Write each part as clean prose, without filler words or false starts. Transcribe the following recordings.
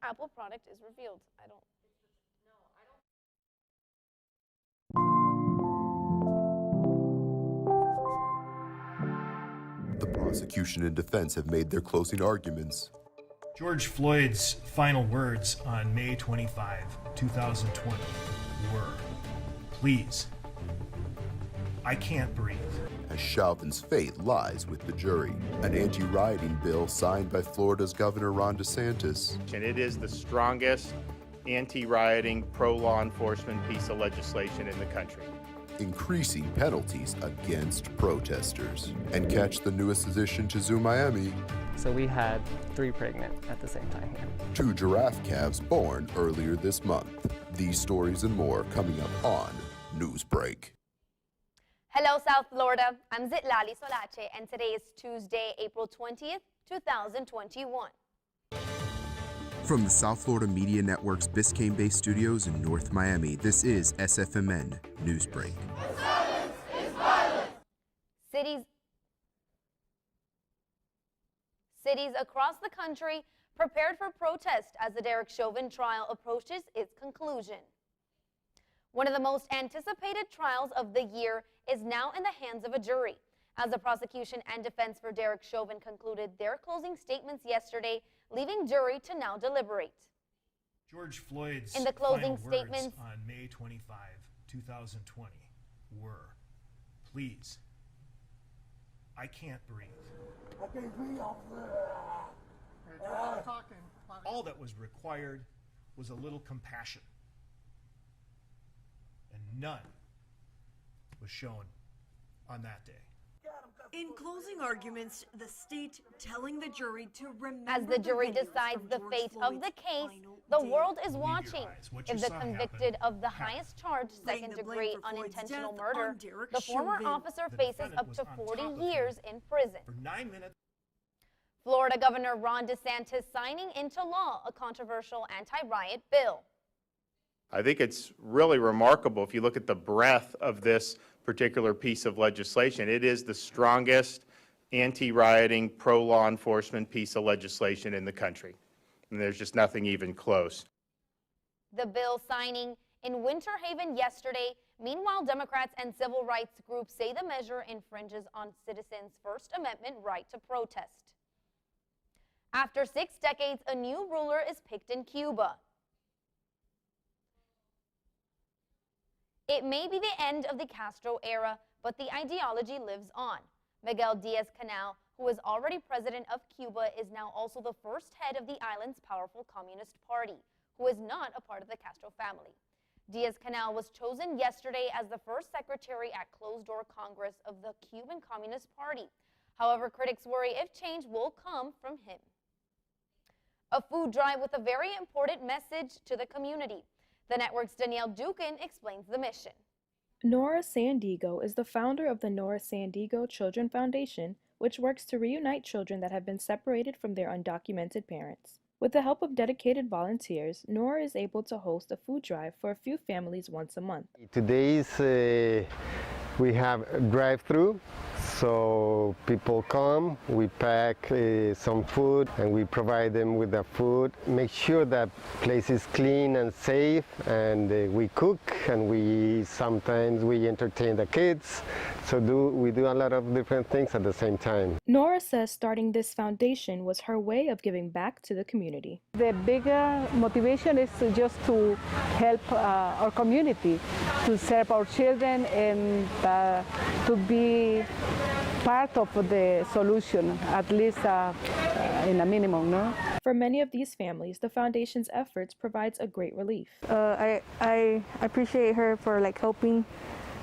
Apple product is revealed. The prosecution and defense have made their closing arguments. George Floyd's final words on May 25, 2020 were, "Please, I can't breathe." As Chauvin's fate lies with the jury. An anti-rioting bill signed by Florida's Governor Ron DeSantis. And it is the strongest anti-rioting, pro-law enforcement piece of legislation in the country. Increasing penalties against protesters. And catch the newest addition to Zoo Miami. So we had 3 pregnant at the same time here. 2 giraffe calves born earlier this month. These stories and more coming up on Newsbreak. Hello, South Florida. I'm Zitlali Solache, and today is Tuesday, April 20th, 2021. From the South Florida Media Network's Biscayne-based studios in North Miami, this is SFMN Newsbreak. Silence is violence. Cities across the country prepared for protest as the Derek Chauvin trial approaches its conclusion. One of the most anticipated trials of the year is now in the hands of a jury, as the prosecution and defense for Derek Chauvin concluded their closing statements yesterday, leaving jury to now deliberate. George Floyd's in the closing final statements words on May 25, 2020 were, "Please, I can't breathe." I can't breathe off All that was required was a little compassion, and none was shown on that day. In closing arguments, the state telling the jury to remember as the jury decides the fate of the case, the world is watching. If the convicted of the highest charge, second-degree unintentional murder, the former officer faces up to 40 years in prison. For 9 minutes. Florida Governor Ron DeSantis signing into law a controversial anti-riot bill. I think it's really remarkable if you look at the breadth of this particular piece of legislation. It is the strongest anti-rioting, pro-law enforcement piece of legislation in the country. And there's just nothing even close. The bill signing in Winter Haven yesterday. Meanwhile, Democrats and civil rights groups say the measure infringes on citizens' First Amendment right to protest. After 6 decades, a new ruler is picked in Cuba. It may be the end of the Castro era, but the ideology lives on. Miguel Diaz-Canel, who was already president of Cuba, is now also the first head of the island's powerful Communist Party, who is not a part of the Castro family. Diaz-Canel was chosen yesterday as the first secretary at closed-door Congress of the Cuban Communist Party. However, critics worry if change will come from him. A food drive with a very important message to the community. The network's Danielle Dukin explains the mission. Nora Sandiego is the founder of the Nora Sandiego Children Foundation, which works to reunite children that have been separated from their undocumented parents. With the help of dedicated volunteers, Nora is able to host a food drive for a few families once a month. We have a drive-through, so people come, we pack some food and we provide them with the food. Make sure that place is clean and safe, and we cook, and sometimes we entertain the kids. So we do a lot of different things at the same time. Nora says starting this foundation was her way of giving back to the community. The bigger motivation is just to help our community, to serve our children, and to be part of the solution, at least in a minimum, no? For many of these families, the foundation's efforts provides a great relief. I appreciate her for helping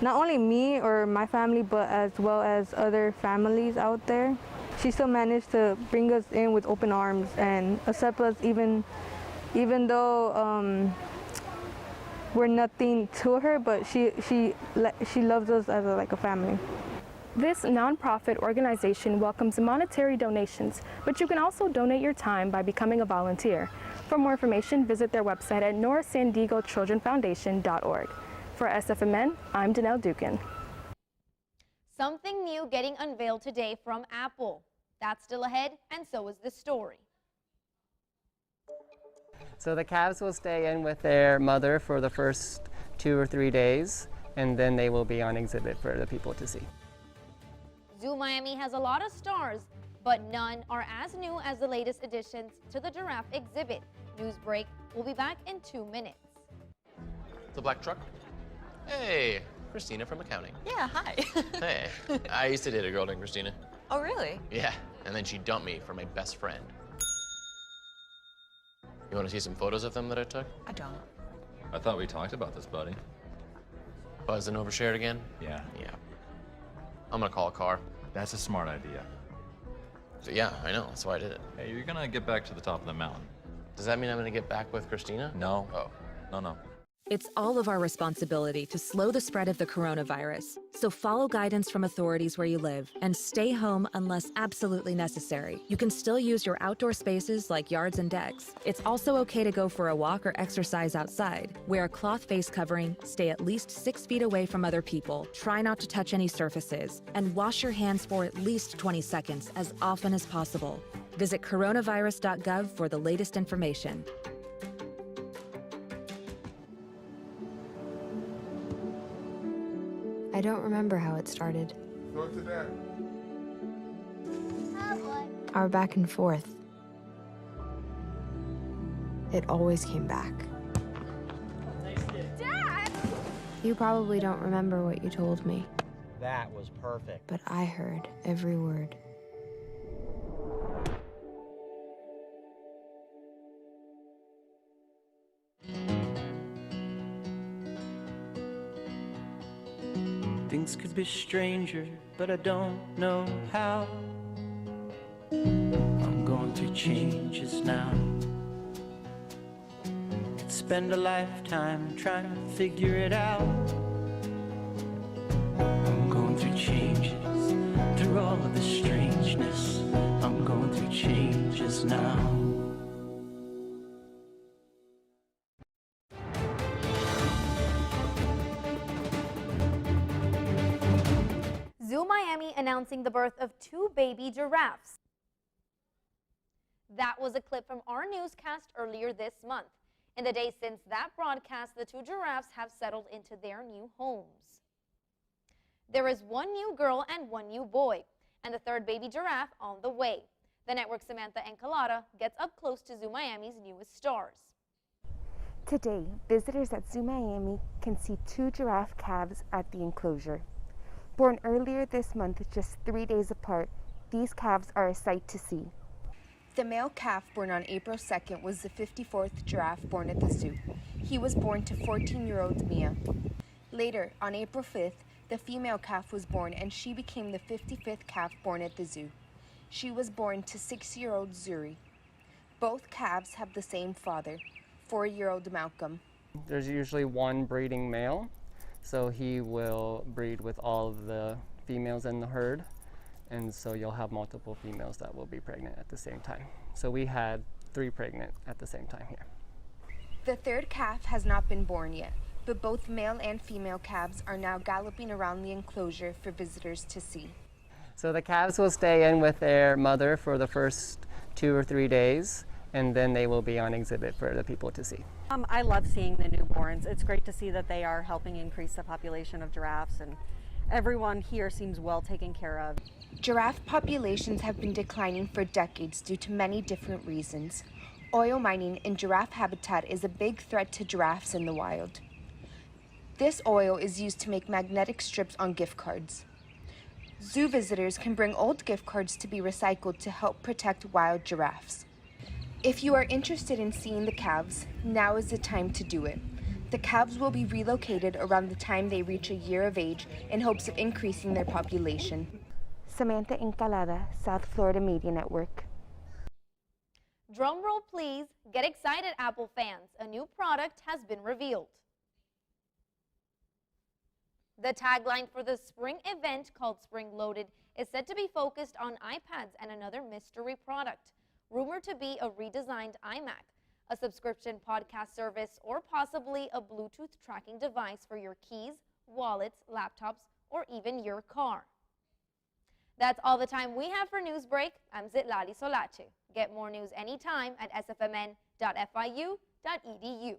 not only me or my family, but as well as other families out there. She still managed to bring us in with open arms and accept us even though we're nothing to her, but she loves us as a family. This nonprofit organization welcomes monetary donations, but you can also donate your time by becoming a volunteer. For more information, visit their website at norasandigochildrenfoundation.org. For SFMN, I'm Danielle Dukin. Something new getting unveiled today from Apple. That's still ahead, and so is this story. So the calves will stay in with their mother for the first 2 or 3 days, and then they will be on exhibit for the people to see. Zoo Miami has a lot of stars, but none are as new as the latest additions to the giraffe exhibit. Newsbreak will be back in 2 minutes. The black truck? Hey, Christina from accounting. Yeah, hi. Hey, I used to date a girl named Christina. Oh, really? Yeah, and then she dumped me for my best friend. You want to see some photos of them that I took? I don't. I thought we talked about this, buddy. Buzzed and overshared again? Yeah. Yeah. I'm gonna call a car. That's a smart idea. So yeah, I know, that's why I did it. Hey, you're gonna get back to the top of the mountain. Does that mean I'm gonna get back with Christina? No. Oh. No. It's all of our responsibility to slow the spread of the coronavirus. So follow guidance from authorities where you live and stay home unless absolutely necessary. You can still use your outdoor spaces like yards and decks. It's also okay to go for a walk or exercise outside. Wear a cloth face covering, stay at least 6 feet away from other people, try not to touch any surfaces, and wash your hands for at least 20 seconds as often as possible. Visit coronavirus.gov for the latest information. I don't remember how it started. Go to that. Our back and forth. It always came back. Dad! You probably don't remember what you told me, That was perfect. but I heard every word. Things could be stranger, but I don't know how. I'm going through changes now. Could spend a lifetime trying to figure it out. I'm going through changes, through all of the strangeness. I'm going through changes now. Zoo Miami announcing the birth of 2 baby giraffes. That was a clip from our newscast earlier this month. In the days since that broadcast, the 2 giraffes have settled into their new homes. There is 1 new girl and 1 new boy, and the 3rd baby giraffe on the way. The network's Samantha Encalada gets up close to Zoo Miami's newest stars. Today, visitors at Zoo Miami can see 2 giraffe calves at the enclosure. Born earlier this month, just 3 days apart, these calves are a sight to see. The male calf born on April 2nd was the 54th giraffe born at the zoo. He was born to 14-year-old Mia. Later, on April 5th, the female calf was born and she became the 55th calf born at the zoo. She was born to 6-year-old Zuri. Both calves have the same father, 4-year-old Malcolm. There's usually 1 breeding male, so he will breed with all of the females in the herd, and so you'll have multiple females that will be pregnant at the same time. So we had 3 pregnant at the same time here. The 3rd calf has not been born yet, but both male and female calves are now galloping around the enclosure for visitors to see. So the calves will stay in with their mother for the first 2 or 3 days, and then they will be on exhibit for the people to see. I love seeing the newborns. It's great to see that they are helping increase the population of giraffes, and everyone here seems well taken care of. Giraffe populations have been declining for decades due to many different reasons. Oil mining in giraffe habitat is a big threat to giraffes in the wild. This oil is used to make magnetic strips on gift cards. Zoo visitors can bring old gift cards to be recycled to help protect wild giraffes. If you are interested in seeing the calves, now is the time to do it. The calves will be relocated around the time they reach a year of age in hopes of increasing their population. Samantha Encalada, South Florida Media Network. Drum roll please. Get excited, Apple fans. A new product has been revealed. The tagline for the spring event called Spring Loaded is said to be focused on iPads and another mystery product, rumored to be a redesigned iMac, a subscription podcast service, or possibly a Bluetooth tracking device for your keys, wallets, laptops, or even your car. That's all the time we have for Newsbreak. I'm Zitlali Solache. Get more news anytime at SFMN www.fiu.edu.